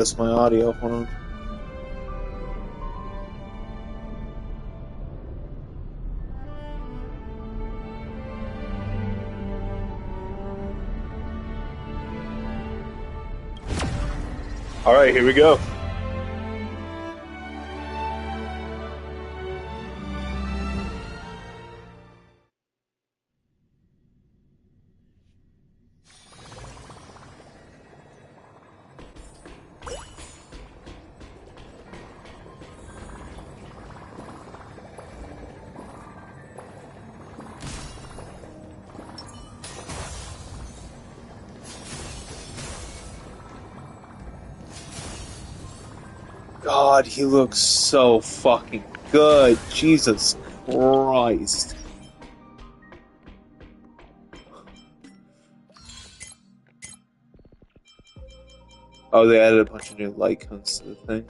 That's my audio. Hold on. All right, here we go. God, he looks so fucking good. Jesus Christ. Oh, they added a bunch of new light cones to the thing.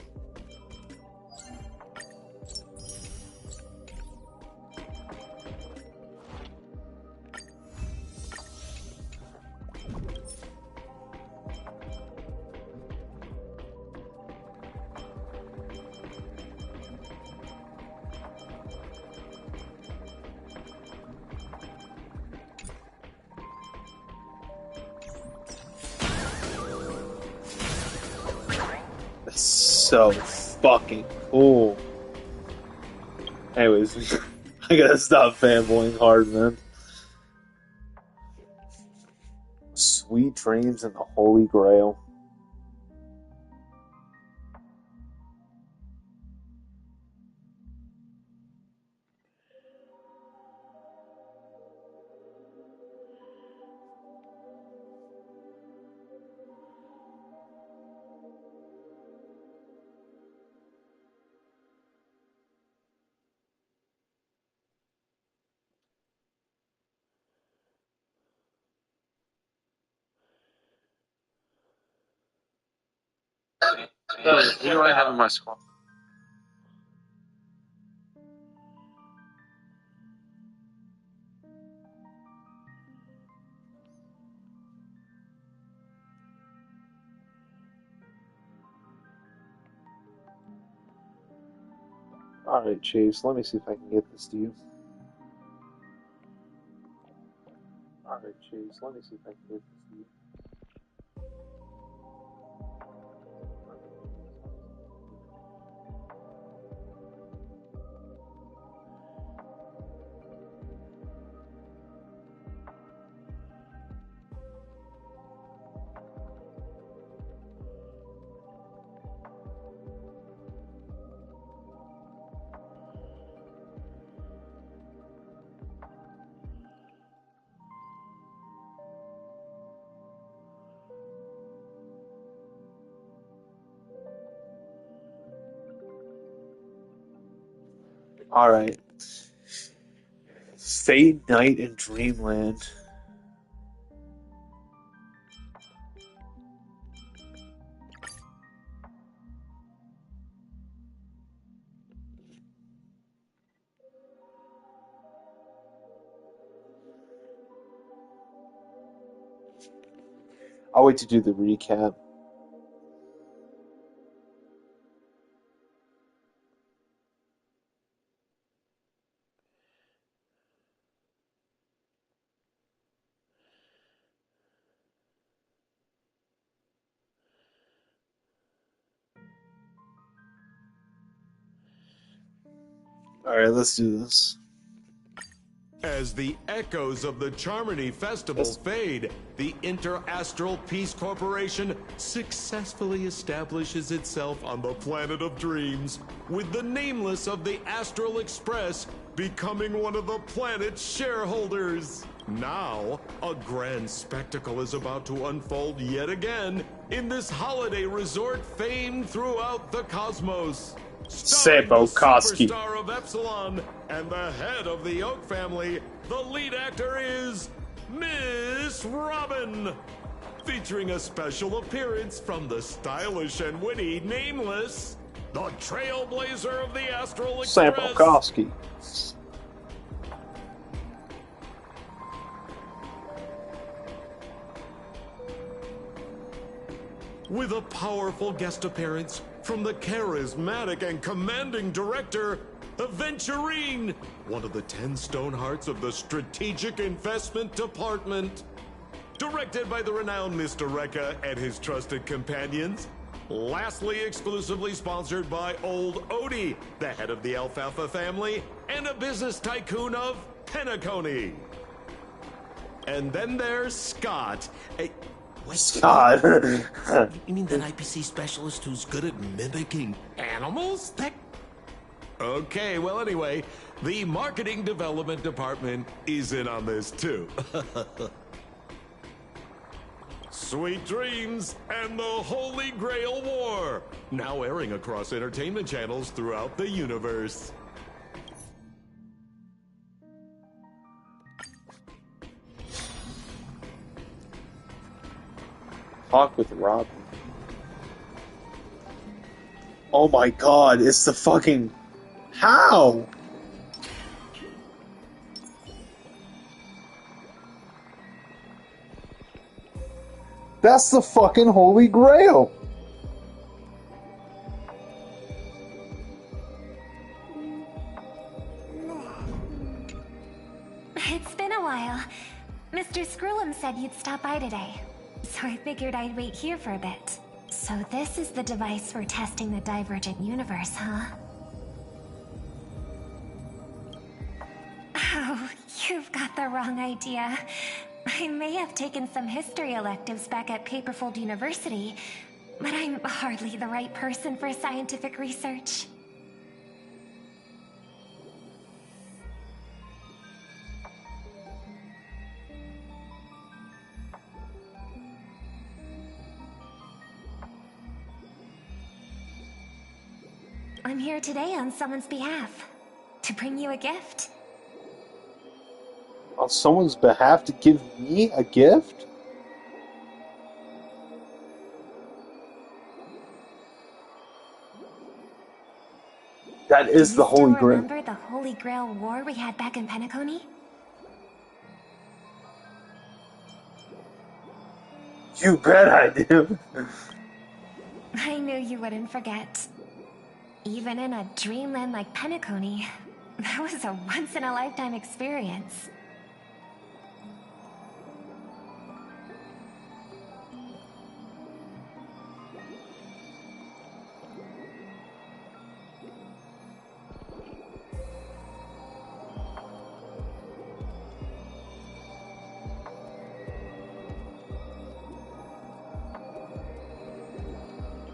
That's so fucking cool. Anyways, I gotta stop fanboying hard, man. Sweet dreams and the Holy Grail. Who do I have in my squad? Alright, Chase, let me see if I can get this to you. Alright, Chase, let me see if I can get this to you. Alright. Fate Night in Dreamland. I'll wait to do the recap. Alright, let's do this. As the echoes of the Charmony Festival fade, the Interastral Peace Corporation successfully establishes itself on the planet of dreams, with the Nameless of the Astral Express becoming one of the planet's shareholders. Now, a grand spectacle is about to unfold yet again in this holiday resort famed throughout the cosmos. Starring the Koski. superstar of Epsilon and the head of the Oak family, the lead actor is Miss Robin. Featuring a special appearance from the stylish and witty Nameless, the trailblazer of the Astral Express. Koski. with a powerful guest appearance from the charismatic and commanding director, Aventurine, one of the 10 Stonehearts of the Strategic Investment Department. Directed by the renowned Mr. Rekka and his trusted companions. Lastly, exclusively sponsored by Old Odie, the head of the Alfalfa family, and a business tycoon of Penacony. And then there's Scott. Wait, Scott. you mean that IPC specialist who's good at mimicking animals? That... Okay, well anyway, the marketing development department is in on this too. Sweet Dreams and the Holy Grail War, now airing across entertainment channels throughout the universe. Talk with Robin. Oh my god, it's the fucking... How? That's the fucking Holy Grail! It's been a while. Mr. Screwlum said you'd stop by today, so I figured I'd wait here for a bit. So this is the device for testing the divergent universe, huh? Oh, you've got the wrong idea. I may have taken some history electives back at Paperfold University, but I'm hardly the right person for scientific research. I'm here today on someone's behalf, to bring you a gift. On someone's behalf to give me a gift? That is the Holy Grail. Remember the Holy Grail War we had back in Penacony? You bet I do. I knew you wouldn't forget. Even in a dreamland like Penacony, that was a once-in-a-lifetime experience.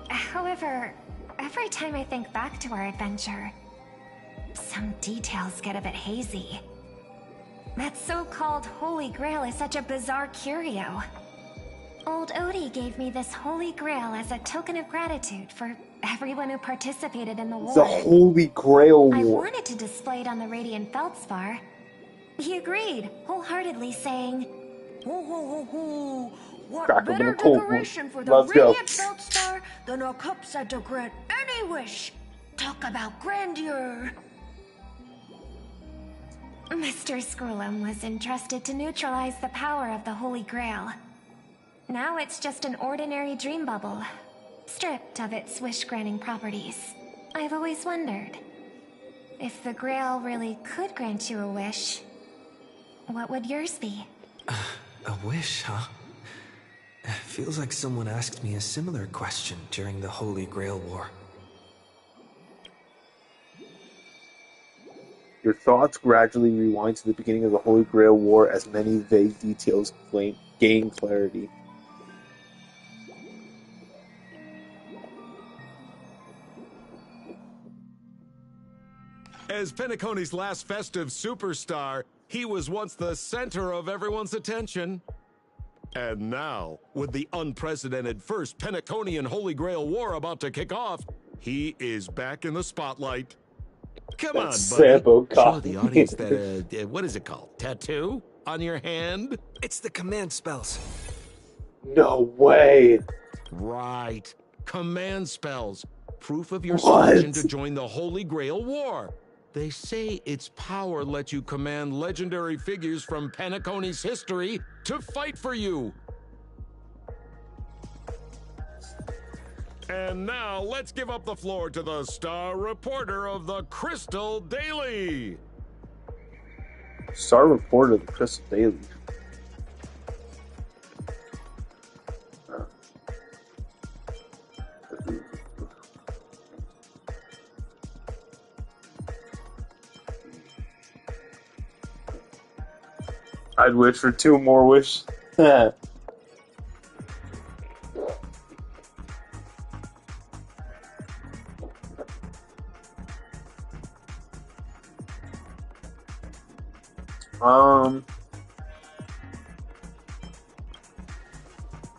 However, every time I think back to our adventure, some details get a bit hazy. That so-called Holy Grail is such a bizarre curio. Old Odie gave me this Holy Grail as a token of gratitude for everyone who participated in the war. The Holy Grail War. I wanted to display it on the Radiant Feldspar. He agreed, wholeheartedly saying, "Ho ho ho ho! What better decoration for the Radiant Feldspar than a cup set to grant any wish? Talk about grandeur!" Mr. Screwlum was entrusted to neutralize the power of the Holy Grail. Now it's just an ordinary dream bubble, stripped of its wish-granting properties. I've always wondered, if the Grail really could grant you a wish, what would yours be? A wish, huh? Feels like someone asked me a similar question during the Holy Grail War. Your thoughts gradually rewind to the beginning of the Holy Grail War as many vague details gain clarity. As Penacony's last festive superstar, he was once the center of everyone's attention. And now, with the unprecedented first Penaconian Holy Grail War about to kick off, he is back in the spotlight. Come on, buddy. Show the audience that, what is it called? Tattoo? On your hand? It's the command spells. No way. Right. Command spells. Proof of your selection to join the Holy Grail War. They say its power lets you command legendary figures from Penacony's history to fight for you. And now let's give up the floor to the star reporter of the Crystal Daily. Star reporter of the Crystal Daily. I'd wish for 2 more wishes.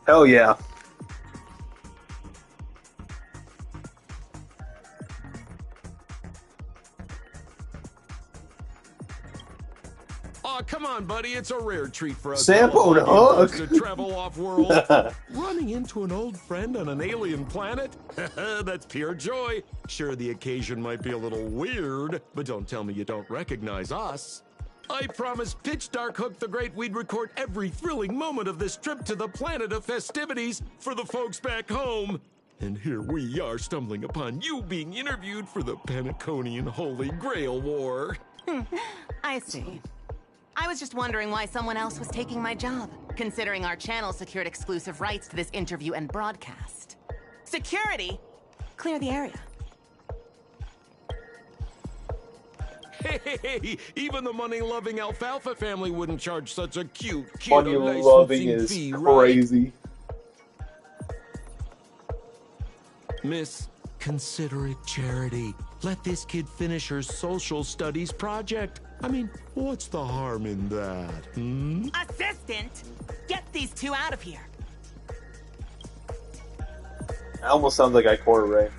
Hell yeah. Oh, come on, buddy. It's a rare treat for us Sample and folks Hook. to travel off-world. Running into an old friend on an alien planet? That's pure joy. Sure, the occasion might be a little weird, but don't tell me you don't recognize us. I promised Pitch Dark Hook the Great we'd record every thrilling moment of this trip to the planet of festivities for the folks back home. And here we are stumbling upon you being interviewed for the Penaconian Holy Grail War. I see. I was just wondering why someone else was taking my job, considering our channel secured exclusive rights to this interview and broadcast. Security? Clear the area. Hey, even the money-loving Alfalfa family wouldn't charge such a cute Money loving is fee, crazy. Right? Miss, consider it charity. Let this kid finish her social studies project. I mean, what's the harm in that, Assistant! Get these 2 out of here. That almost sounds like Ikora Ray.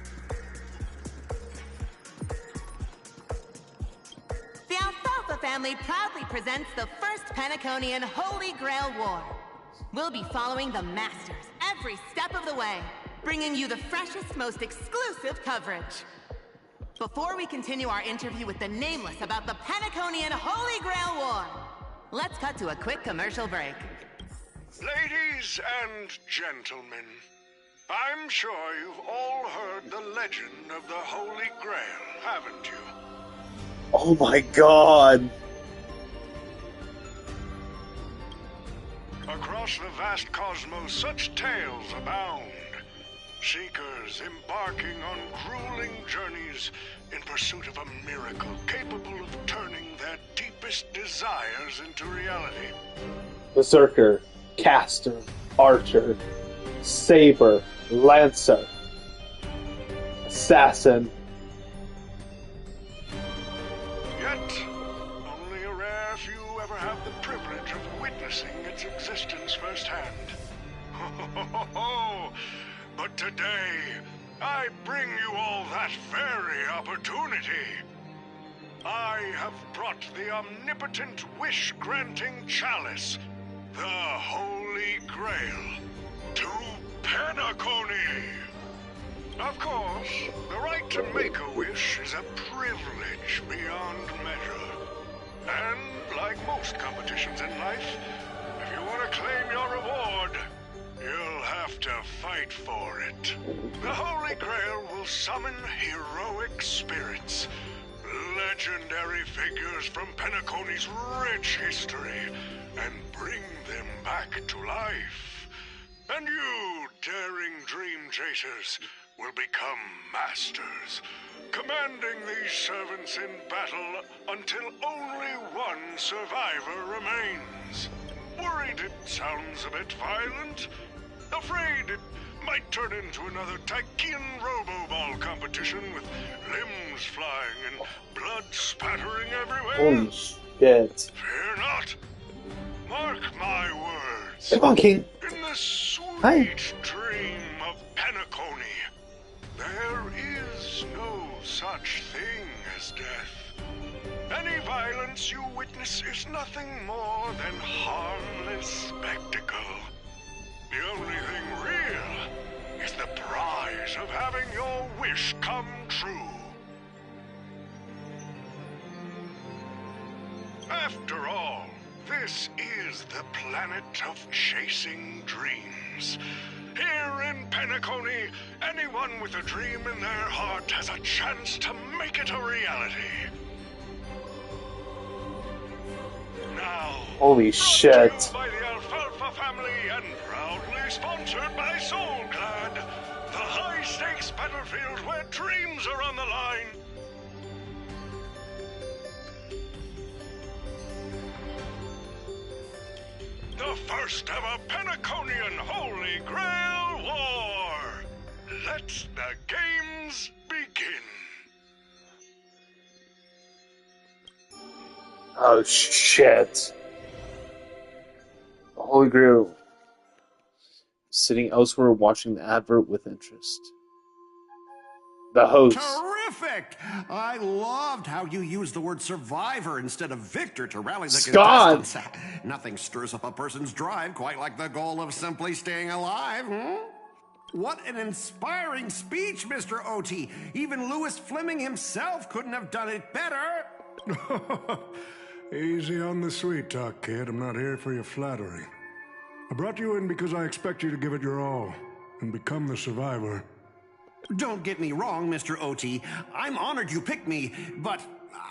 The Alfalfa family proudly presents the first Penaconian Holy Grail War. We'll be following the Masters every step of the way, bringing you the freshest, most exclusive coverage. Before we continue our interview with the Nameless about the Penaconian Holy Grail War, let's cut to a quick commercial break. Ladies and gentlemen, I'm sure you've all heard the legend of the Holy Grail, haven't you? Oh my god. Across the vast cosmos, such tales abound. Seekers embarking on grueling journeys in pursuit of a miracle capable of turning their deepest desires into reality. Berserker, Caster, Archer, Saber, Lancer, Assassin. Yet, only a rare few ever have the privilege of witnessing its existence firsthand. But today, I bring you all that very opportunity. I have brought the omnipotent wish-granting chalice, the Holy Grail, to Penacony. Of course, the right to make a wish is a privilege beyond measure. And like most competitions in life, if you want to claim your reward, you'll have to fight for it. The Holy Grail will summon heroic spirits, legendary figures from Penacony's rich history, and bring them back to life. And you, daring dream chasers, will become masters, commanding these servants in battle until only one survivor remains. Worried it sounds a bit violent? Afraid it might turn into another Tychean Robo-Ball competition with limbs flying and blood spattering everywhere? Holy shit. Fear not. Mark my words. Come on, King. In the sweet Hi. dream of Penacony, there is no such thing as death. Any violence you witness is nothing more than harmless spectacle. The only thing real is the prize of having your wish come true. After all, this is the planet of chasing dreams. Here in Penacony, anyone with a dream in their heart has a chance to make it a reality. Now, Holy brought shit. to you by the Alfalfa family and proudly sponsored by Soulclad, the high-stakes battlefield where dreams are on the line. The first ever Penaconian Holy Grail War. Let the games begin. Oh shit. The Holy Grail. Sitting elsewhere watching the advert with interest. The host. Terrific! I loved how you used the word survivor instead of victor to rally the Scott! contestants. Nothing stirs up a person's drive quite like the goal of simply staying alive, What an inspiring speech, Mr. OT. Even Louis Fleming himself couldn't have done it better. Easy on the sweet talk, kid. I'm not here for your flattery. I brought you in because I expect you to give it your all and become the survivor. Don't get me wrong, Mr. OT. I'm honored you picked me, but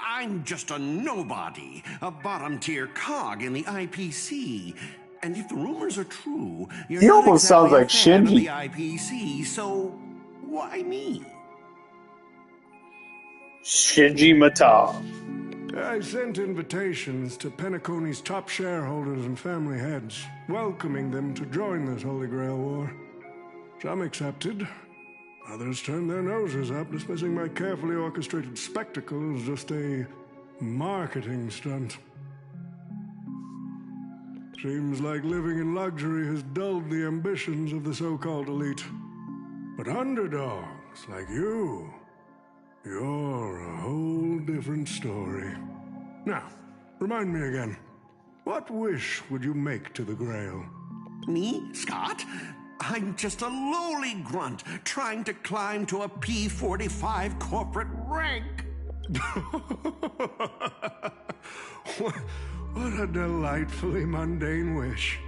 I'm just a nobody, a bottom-tier cog in the IPC. And if the rumors are true, you're He not almost exactly sounds like a fan of Shinji. the IPC, so why me? Shinji Mata. I sent invitations to Penacony's top shareholders and family heads, welcoming them to join this Holy Grail War. Some accepted. Others turned their noses up, dismissing my carefully orchestrated spectacle as just a marketing stunt. Seems like living in luxury has dulled the ambitions of the so-called elite. But underdogs like you, you're a whole different story. Now, remind me again, what wish would you make to the Grail? Me, Scott? I'm just a lowly grunt trying to climb to a P45 corporate rank. What a delightfully mundane wish.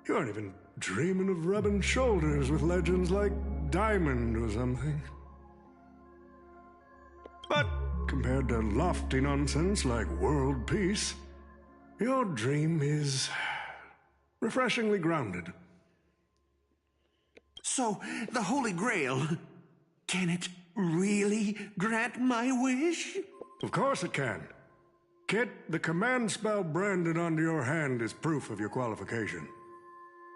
You aren't even dreaming of rubbing shoulders with legends like Diamond or something. But compared to lofty nonsense like world peace, your dream is refreshingly grounded. So, the Holy Grail, can it really grant my wish? Of course it can. Kid, the command spell branded onto your hand is proof of your qualification.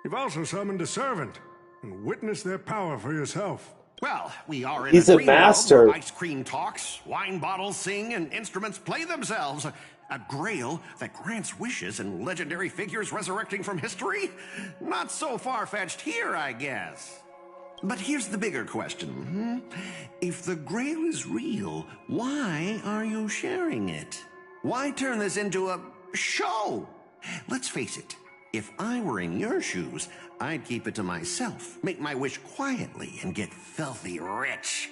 You've also summoned a servant and witnessed their power for yourself. Well, we are in He's a a dream world master. where ice cream talks, wine bottles sing, and instruments play themselves. A grail that grants wishes and legendary figures resurrecting from history? Not so far-fetched here, I guess. But here's the bigger question. If the Grail is real, why are you sharing it? Why turn this into a show? Let's face it, if I were in your shoes, I'd keep it to myself, make my wish quietly, and get filthy rich.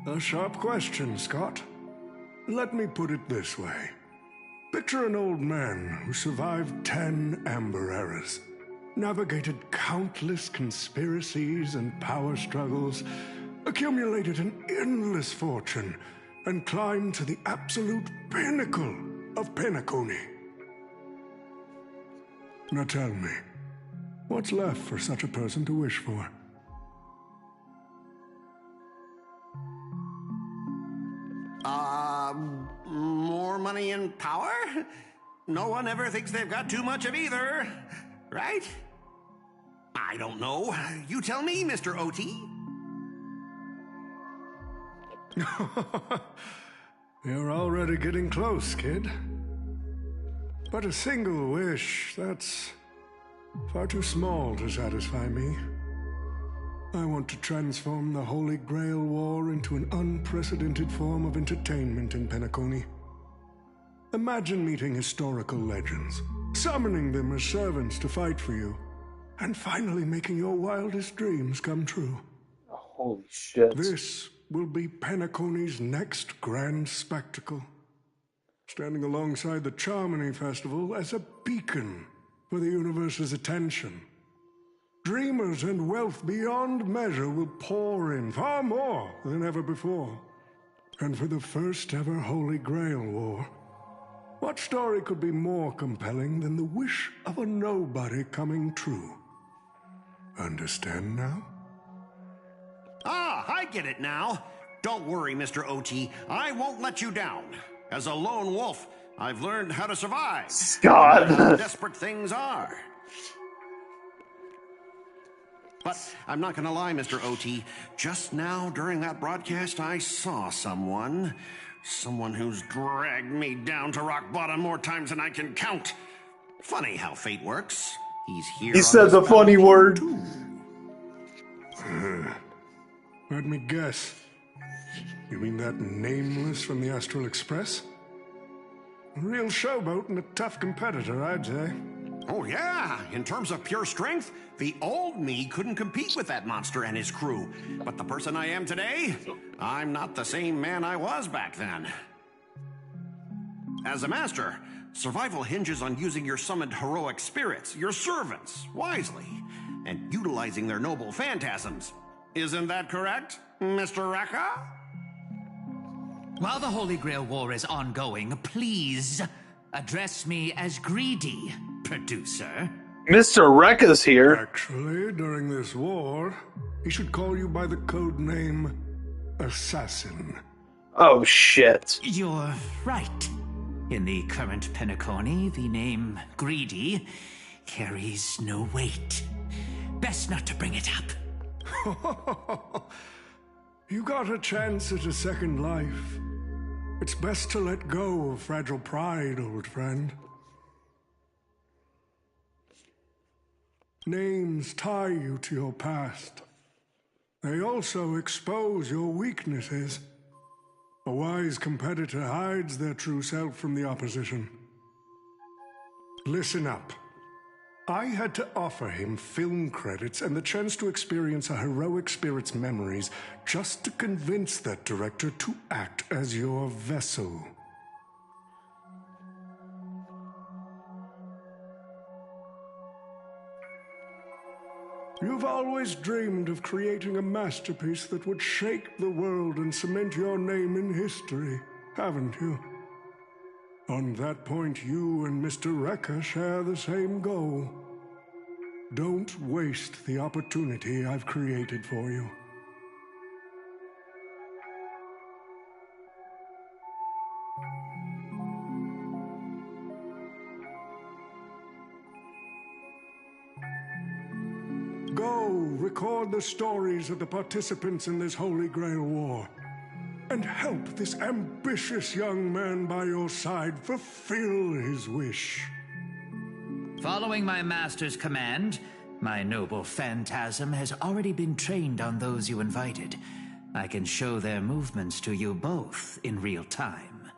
A sharp question, Scott. Let me put it this way. Picture an old man who survived 10 Amber Eras, navigated countless conspiracies and power struggles, accumulated an endless fortune, and climbed to the absolute pinnacle of Penacony. Now tell me, what's left for such a person to wish for? More money and power? No one ever thinks they've got too much of either, right? I don't know. You tell me, Mr. OT. You're already getting close, kid. But a single wish, that's far too small to satisfy me. I want to transform the Holy Grail War into an unprecedented form of entertainment in Penacony. Imagine meeting historical legends, summoning them as servants to fight for you, and finally making your wildest dreams come true. Holy shit. This will be Penacony's next grand spectacle. standing alongside the Charmony Festival as a beacon for the universe's attention. Dreamers and wealth beyond measure will pour in, far more than ever before. And for the first ever Holy Grail War, what story could be more compelling than the wish of a nobody coming true? Understand now? Ah, I get it now. Don't worry, Mr. OT. I won't let you down. As a lone wolf, I've learned how to survive. Scott. How desperate things are. But I'm not gonna lie, Mr. OT. Just now, during that broadcast, I saw someone who's dragged me down to rock bottom more times than I can count. Funny how fate works. He's here. He said the funny word. Too. Let me guess. You mean that Nameless from the Astral Express? A real showboat and a tough competitor, I'd say. Oh yeah, in terms of pure strength, the old me couldn't compete with that monster and his crew. But the person I am today, I'm not the same man I was back then. As a master, survival hinges on using your summoned heroic spirits, your servants, wisely, and utilizing their noble phantasms. Isn't that correct, Mr. Rekka? While the Holy Grail War is ongoing, please address me as Greedy, producer. Mr. Rekka's here. Actually, during this war, he should call you by the code name Assassin. Oh, shit. You're right. In the current Penacony, the name Greedy carries no weight. Best not to bring it up. You got a chance at a second life. It's best to let go of fragile pride, old friend. Names tie you to your past. They also expose your weaknesses. A wise competitor hides their true self from the opposition. Listen up. I had to offer him film credits and the chance to experience a heroic spirit's memories just to convince that director to act as your vessel. You've always dreamed of creating a masterpiece that would shake the world and cement your name in history, haven't you? On that point, you and Mr. Rekka share the same goal. Don't waste the opportunity I've created for you. Go, record the stories of the participants in this Holy Grail War. And help this ambitious young man by your side fulfill his wish. Following my master's command, my noble phantasm has already been trained on those you invited. I can show their movements to you both in real time.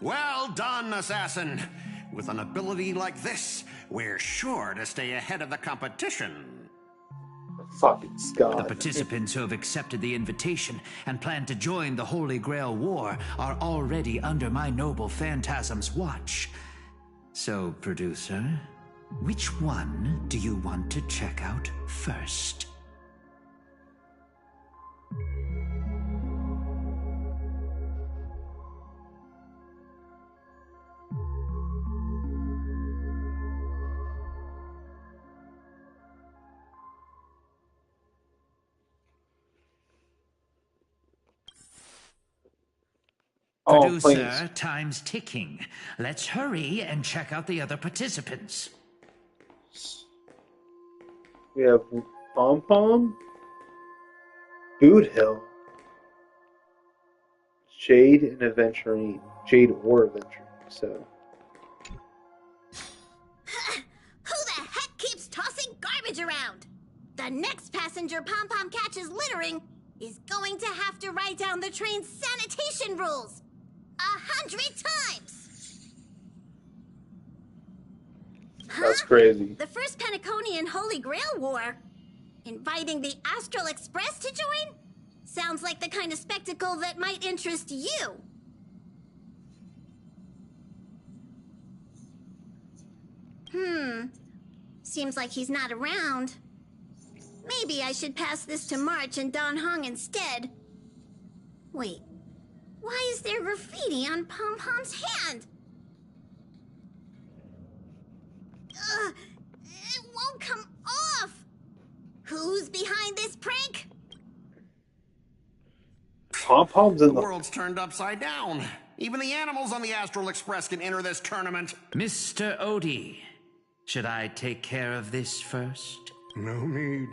Well done, Assassin. With an ability like this, we're sure to stay ahead of the competition. Fucking Scott. The participants who have accepted the invitation and plan to join the Holy Grail War are already under my noble phantasm's watch. So, producer, which one do you want to check out first? Producer, time's ticking. Let's hurry and check out the other participants. We have Pom Pom, Boot Hill, Jade, and Aventurine. Jade or Aventurine, so. Who the heck keeps tossing garbage around? The next passenger Pom Pom catches littering is going to have to write down the train's sanitation rules 100 times! That's crazy. The first Penaconian Holy Grail War? Inviting the Astral Express to join? Sounds like the kind of spectacle that might interest you. Seems like he's not around. Maybe I should pass this to March and Don Hong instead. Wait, why is there graffiti on Pom Pom's hand? It won't come off! Who's behind this prank? Pom-Pom's in The world's turned upside down. Even the animals on the Astral Express can enter this tournament. Mr. Odie, should I take care of this first? No need.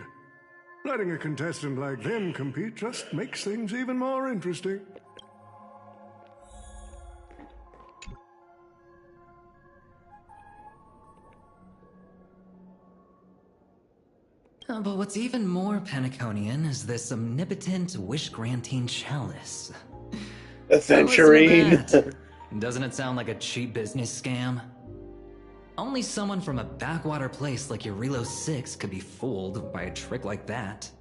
Letting a contestant like them compete just makes things even more interesting. But what's even more Penaconian is this omnipotent wish-granting chalice. Aventurine. Listen to that. Doesn't it sound like a cheap business scam? Only someone from a backwater place like Eurilo 6 could be fooled by a trick like that.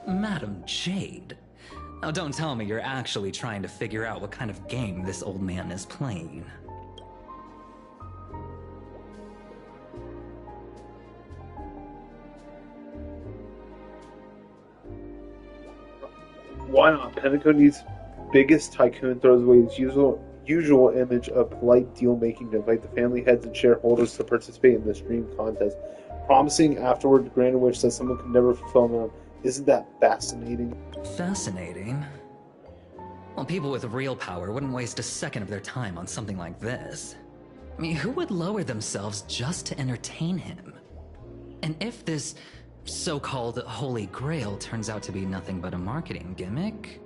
Madam Jade. Now don't tell me you're actually trying to figure out what kind of game this old man is playing. Why not? Penacony's biggest tycoon throws away his usual image of polite deal-making to invite the family heads and shareholders to participate in this dream contest, promising afterward to grant a wish that someone could never fulfill their own. Isn't that fascinating? Fascinating? Well, people with real power wouldn't waste a second of their time on something like this. I mean, who would lower themselves just to entertain him? And if this so-called Holy Grail turns out to be nothing but a marketing gimmick,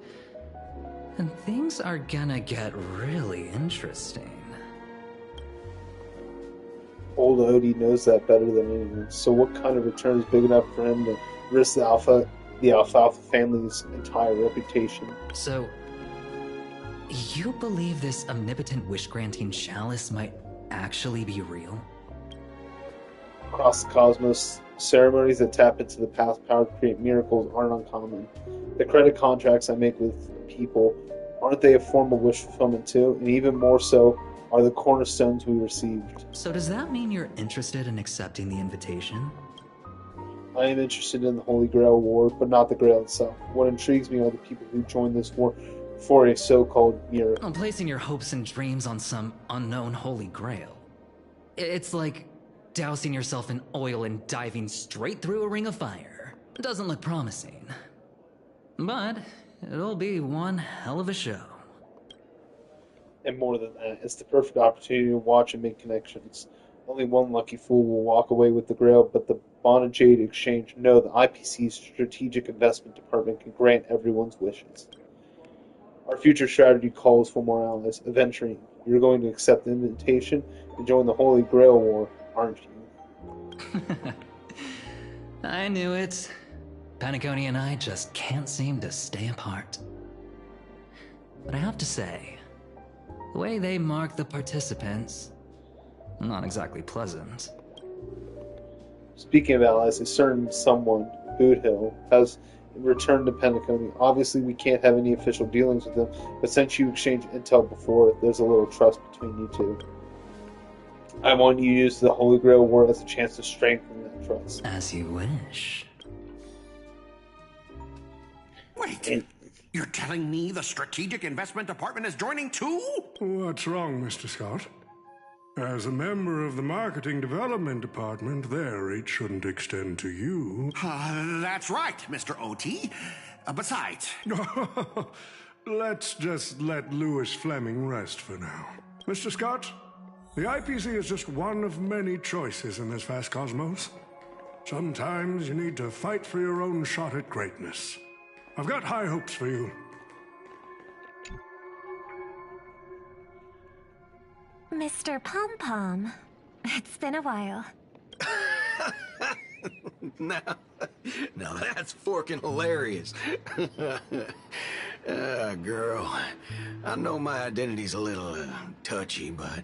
then things are gonna get really interesting. Old Odie knows that better than anyone, so what kind of return is big enough for him to risk the Alfalfa family's entire reputation? So, you believe this omnipotent wish-granting chalice might actually be real? Across the cosmos, ceremonies that tap into the past power to create miracles aren't uncommon. The credit contracts I make with people, aren't they a form of wish fulfillment too? And even more so are the cornerstones we received. So does that mean you're interested in accepting the invitation? I am interested in the Holy Grail War, but not the Grail itself. What intrigues me are the people who joined this war for a so-called miracle. Placing your hopes and dreams on some unknown Holy Grail. It's like dousing yourself in oil and diving straight through a ring of fire. Doesn't look promising. But it'll be one hell of a show. And more than that, it's the perfect opportunity to watch and make connections. Only one lucky fool will walk away with the Grail, but the Bond and Jade Exchange know the IPC's Strategic Investment Department can grant everyone's wishes. Our future strategy calls for more allies. Aventurine, you're going to accept the invitation and join the Holy Grail War, aren't you? I knew it. Penacony and I just can't seem to stay apart. But I have to say, the way they mark the participants, not exactly pleasant. Speaking of allies, a certain someone, Boothill, has returned to Penacony. Obviously, we can't have any official dealings with them, but since you exchanged intel before, there's a little trust between you two. I want you to use the Holy Grail War as a chance to strengthen that trust. As you wish. Wait, you're telling me the Strategic Investment Department is joining too? What's wrong, Mr. Scott? As a member of the Marketing Development Department, their reach shouldn't extend to you. That's right, Mr. O.T. Besides... Let's just let Louis Fleming rest for now. Mr. Scott, the IPC is just one of many choices in this vast cosmos. Sometimes you need to fight for your own shot at greatness. I've got high hopes for you. Mr. Pom-Pom, it's been a while. Now that's forking hilarious. Girl, I know my identity's a little touchy, but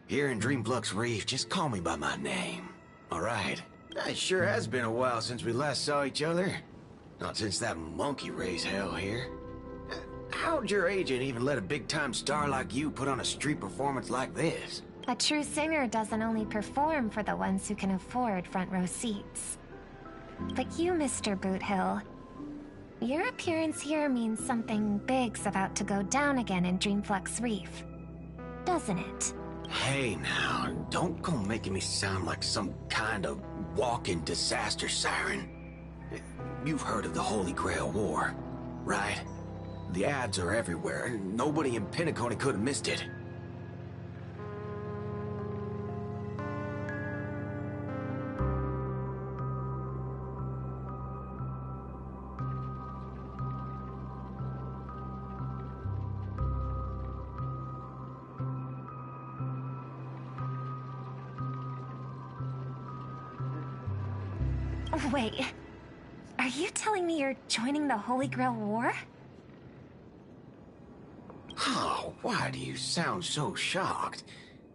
here in Dreamflux Reef, just call me by my name, all right? It sure has been a while since we last saw each other. Not since that monkey raised hell here. How'd your agent even let a big-time star like you put on a street performance like this? A true singer doesn't only perform for the ones who can afford front row seats. But you, Mr. Boothill, your appearance here means something big's about to go down again in Dreamflux Reef, doesn't it? Hey now, don't go making me sound like some kind of walking disaster siren. You've heard of the Holy Grail War, right? The ads are everywhere, and nobody in Penacony could have missed it. Wait, are you telling me you're joining the Holy Grail War? Oh, why do you sound so shocked?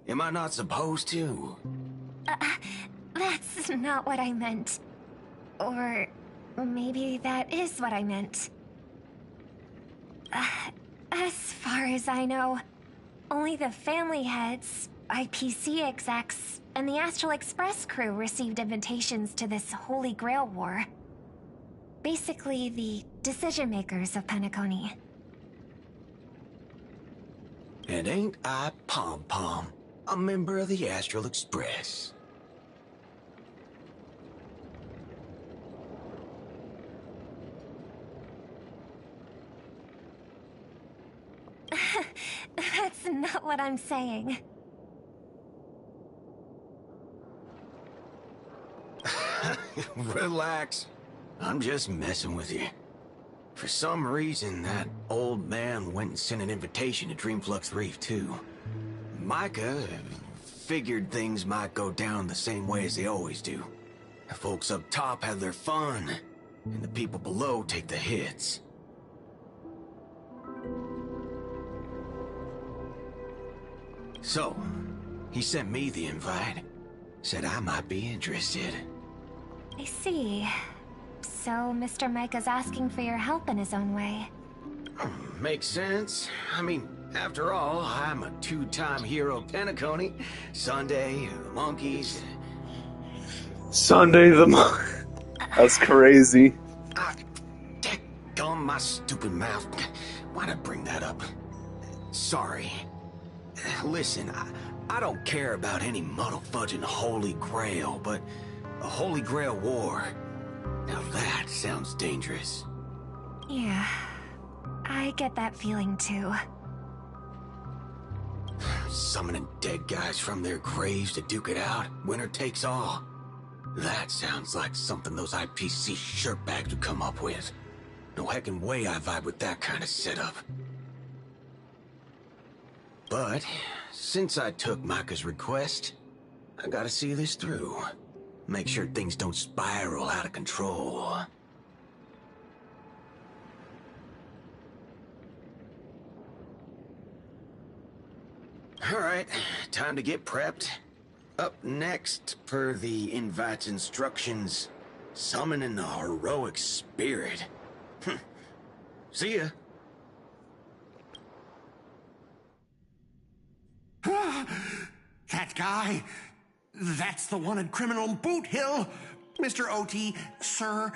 Am I not supposed to? That's not what I meant. Or maybe that is what I meant. As far as I know, only the family heads, IPC execs, and the Astral Express crew received invitations to this Holy Grail War. Basically, the decision makers of Penacony. And ain't I Pom Pom, a member of the Astral Express? That's not what I'm saying. Relax. I'm just messing with you. For some reason, that old man went and sent an invitation to Dreamflux Reef, too. Micah figured things might go down the same way as they always do. The folks up top have their fun, and the people below take the hits. So, he sent me the invite. Said I might be interested. I see. So, Mr. Micah's asking for your help in his own way. Makes sense. I mean, after all, I'm a two-time hero of Penacony. Sunday, the monkeys. Sunday the That's crazy. Dadgum my stupid mouth. Why'd I bring that up? Sorry. Listen, I don't care about any muddle-fudging Holy Grail, but a Holy Grail War, now that sounds dangerous. Yeah, I get that feeling too. Summoning dead guys from their graves to duke it out, winner takes all. That sounds like something those IPC shirtbags would come up with. No heckin' way I vibe with that kind of setup. But, since I took Micah's request, I gotta see this through. Make sure things don't spiral out of control. Alright, time to get prepped. Up next, per the invite's instructions, summoning the heroic spirit. See ya. That guy, that's the wanted criminal Boot Hill. Mr. OT, sir,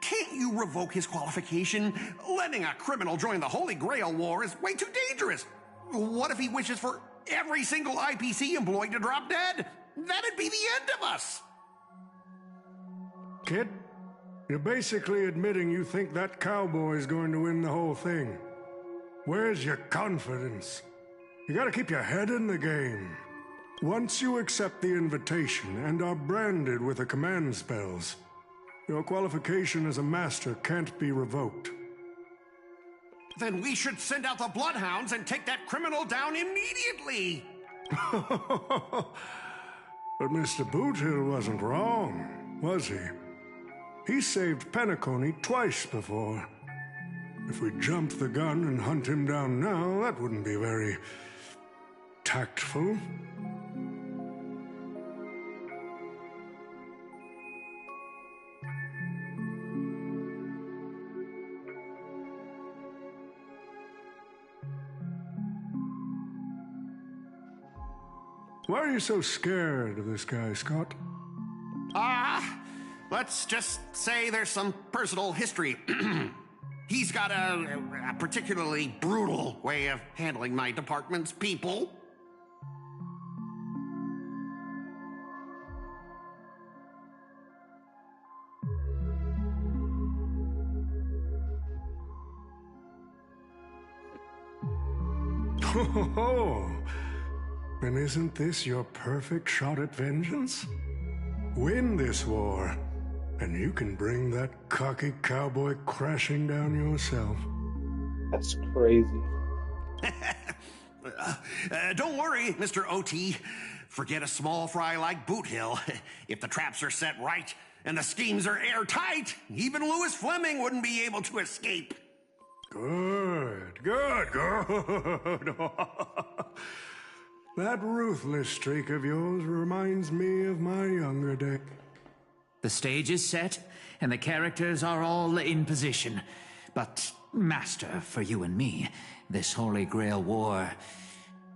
can't you revoke his qualification? Letting a criminal join the Holy Grail War is way too dangerous. What if he wishes for every single IPC employee to drop dead? That'd be the end of us. Kid, you're basically admitting you think that cowboy's going to win the whole thing. Where's your confidence? You gotta keep your head in the game. Once you accept the invitation and are branded with the command spells, your qualification as a master can't be revoked. Then we should send out the bloodhounds and take that criminal down immediately. But Mr. Boothill wasn't wrong, was he? He saved Penacony twice before. If we jumped the gun and hunt him down now, that wouldn't be very tactful. Why are you so scared of this guy, Scott? Let's just say there's some personal history. He's got a particularly brutal way of handling my department's people. Oh, and isn't this your perfect shot at vengeance? Win this war, and you can bring that cocky cowboy crashing down yourself. That's crazy. Don't worry, Mr. OT. Forget a small fry like Boot Hill. If the traps are set right and the schemes are airtight, even Louis Fleming wouldn't be able to escape. Good. That ruthless streak of yours reminds me of my younger day. The stage is set, and the characters are all in position. But, Master, for you and me, this Holy Grail War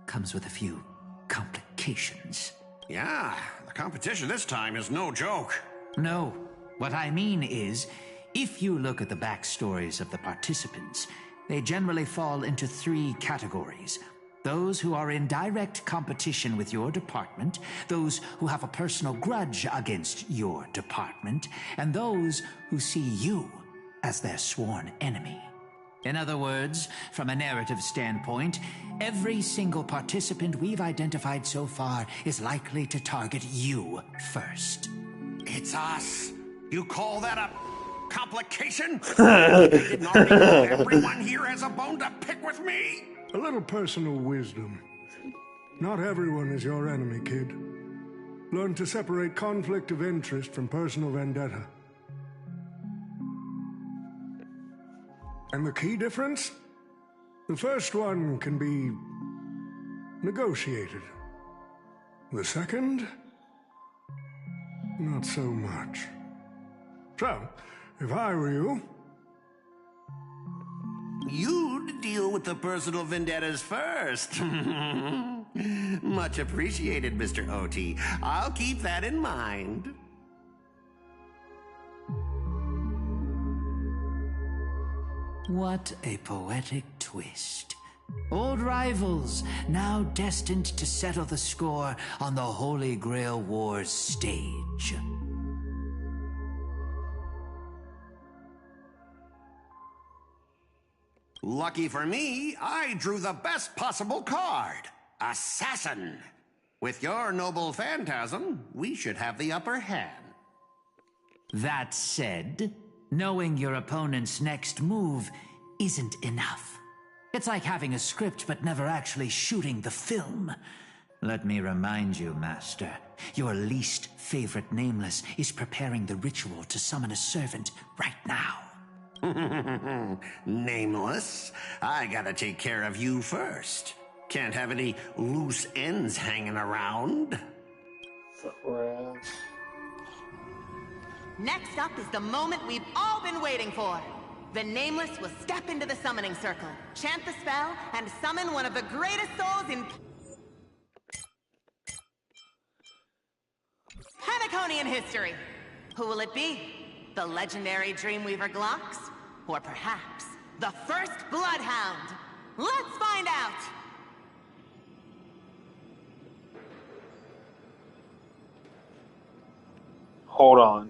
comes with a few complications. Yeah, the competition this time is no joke. No, what I mean is, if you look at the backstories of the participants, they generally fall into 3 categories. Those who are in direct competition with your department, those who have a personal grudge against your department, and those who see you as their sworn enemy. In other words, from a narrative standpoint, every single participant we've identified so far is likely to target you first. It's us. You call that a complication? I didn't already know everyone here has a bone to pick with me? A little personal wisdom. Not everyone is your enemy, kid. Learn to separate conflict of interest from personal vendetta. And the key difference? The first one can be negotiated. The second? Not so much. So, if I were you... You'd deal with the personal vendettas first. Much appreciated, Mr. OT. I'll keep that in mind. What a poetic twist. Old rivals, now destined to settle the score on the Holy Grail War's stage. Lucky for me, I drew the best possible card. Assassin. With your noble phantasm, we should have the upper hand. That said, knowing your opponent's next move isn't enough. It's like having a script but never actually shooting the film. Let me remind you, Master, your least favorite Nameless is preparing the ritual to summon a servant right now. Nameless, I gotta take care of you first. Can't have any loose ends hanging around. Crap. Next up is the moment we've all been waiting for. The Nameless will step into the summoning circle, chant the spell, and summon one of the greatest souls in Penaconian history. Who will it be? The legendary Dreamweaver Glocks? Or perhaps the first Bloodhound? Let's find out! Hold on.